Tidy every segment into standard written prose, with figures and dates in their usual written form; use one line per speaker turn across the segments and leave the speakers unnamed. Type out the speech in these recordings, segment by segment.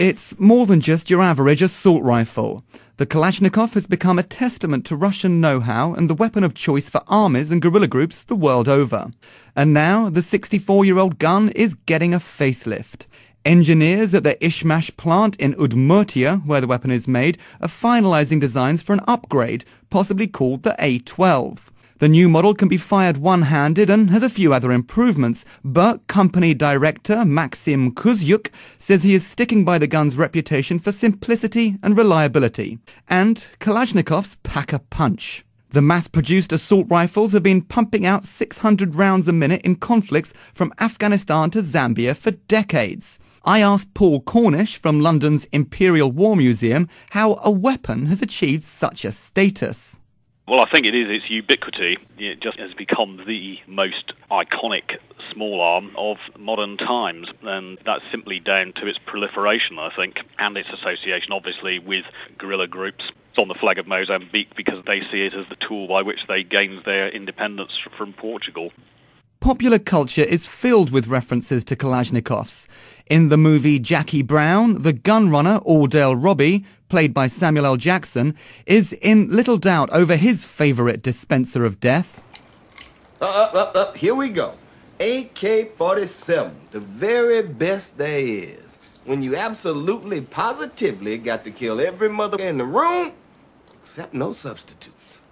It's more than just your average assault rifle. The Kalashnikov has become a testament to Russian know-how and the weapon of choice for armies and guerrilla groups the world over. And now the 64-year-old gun is getting a facelift. Engineers at the Ishmash plant in Udmurtia, where the weapon is made, are finalising designs for an upgrade, possibly called the A12. The new model can be fired one-handed and has a few other improvements, but company director Maxim Kuzyuk says he is sticking by the gun's reputation for simplicity and reliability. And Kalashnikovs pack a punch. The mass-produced assault rifles have been pumping out 600 rounds a minute in conflicts from Afghanistan to Zambia for decades. I asked Paul Cornish from London's Imperial War Museum how a weapon has achieved such a status.
Well, I think it is its ubiquity. It just has become the most iconic small arm of modern times, and that's simply down to its proliferation, I think, and its association, obviously, with guerrilla groups. It's on the flag of Mozambique because they see it as the tool by which they gained their independence from Portugal.
Popular culture is filled with references to Kalashnikovs. In the movie Jackie Brown, the gunrunner Ordell Robbie, played by Samuel L. Jackson, is in little doubt over his favourite dispenser of death.
Here we go. AK-47, the very best there is. When you absolutely, positively got to kill every mother in the room, except no substitutes.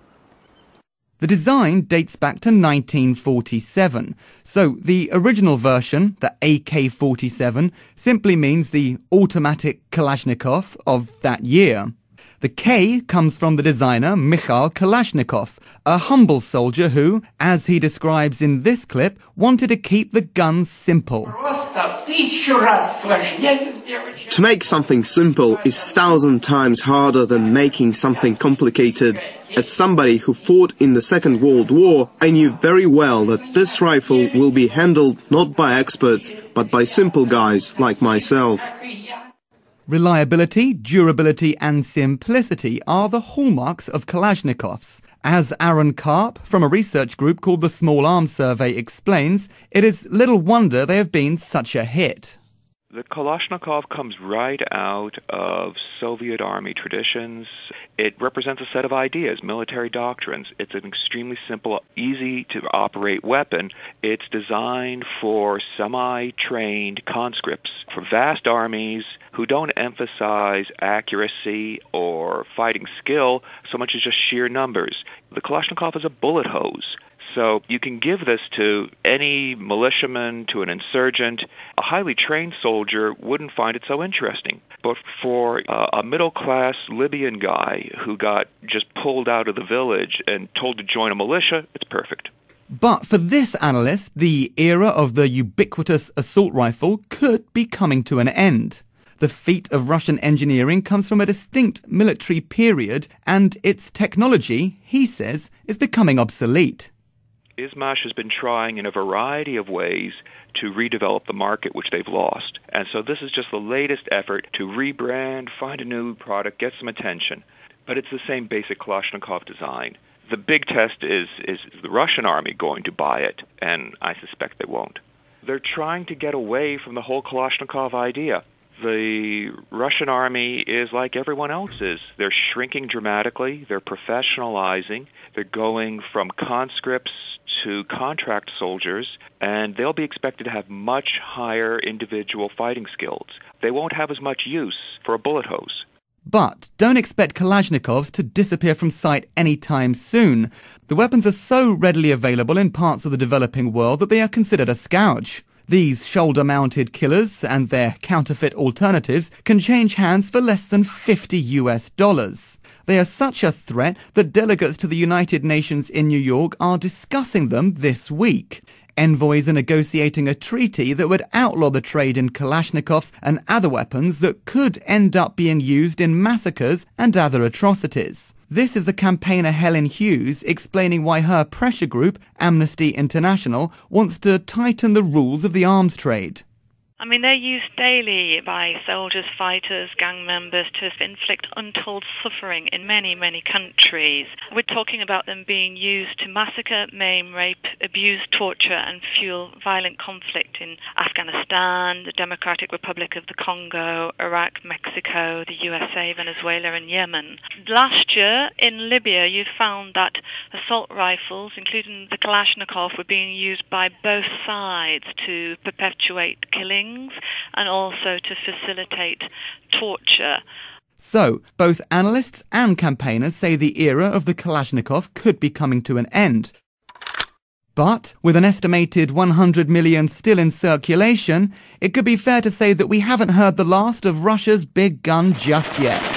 The design dates back to 1947, so the original version, the AK-47, simply means the automatic Kalashnikov of that year. The K comes from the designer Mikhail Kalashnikov, a humble soldier who, as he describes in this clip, wanted to keep the gun simple.
To make something simple is 1,000 times harder than making something complicated. As somebody who fought in the Second World War, I knew very well that this rifle will be handled not by experts, but by simple guys like myself.
Reliability, durability and simplicity are the hallmarks of Kalashnikovs. As Aaron Karp, from a research group called the Small Arms Survey, explains, it is little wonder they have been such a hit.
The Kalashnikov comes right out of Soviet Army traditions. It represents a set of ideas, military doctrines. It's an extremely simple, easy-to-operate weapon. It's designed for semi-trained conscripts, for vast armies who don't emphasize accuracy or fighting skill so much as just sheer numbers. The Kalashnikov is a bullet hose. So you can give this to any militiaman, to an insurgent. A highly trained soldier wouldn't find it so interesting. But for a middle-class Libyan guy who got just pulled out of the village and told to join a militia, it's perfect.
But for this analyst, the era of the ubiquitous assault rifle could be coming to an end. The feat of Russian engineering comes from a distinct military period, and its technology, he says, is becoming obsolete.
Ishmash has been trying in a variety of ways to redevelop the market, which they've lost. And so this is just the latest effort to rebrand, find a new product, get some attention. But it's the same basic Kalashnikov design. The big test is the Russian army going to buy it? And I suspect they won't. They're trying to get away from the whole Kalashnikov idea. The Russian army is like everyone else is. They're shrinking dramatically. They're professionalizing. They're going from conscripts to contract soldiers, and they'll be expected to have much higher individual fighting skills. They won't have as much use for a bullet hose.
But don't expect Kalashnikovs to disappear from sight anytime soon. The weapons are so readily available in parts of the developing world that they are considered a scourge. These shoulder-mounted killers and their counterfeit alternatives can change hands for less than $50. They are such a threat that delegates to the United Nations in New York are discussing them this week. Envoys are negotiating a treaty that would outlaw the trade in Kalashnikovs and other weapons that could end up being used in massacres and other atrocities. This is the campaigner Helen Hughes explaining why her pressure group, Amnesty International, wants to tighten the rules of the arms trade.
I mean, they're used daily by soldiers, fighters, gang members to inflict untold suffering in many, many countries. We're talking about them being used to massacre, maim, rape, abuse, torture and fuel violent conflict in Afghanistan, the Democratic Republic of the Congo, Iraq, Mexico, the USA, Venezuela and Yemen. Last year in Libya, you found that assault rifles, including the Kalashnikov, were being used by both sides to perpetuate killings and also to facilitate torture.
So, both analysts and campaigners say the era of the Kalashnikov could be coming to an end. But, with an estimated 100 million still in circulation, it could be fair to say that we haven't heard the last of Russia's big gun just yet.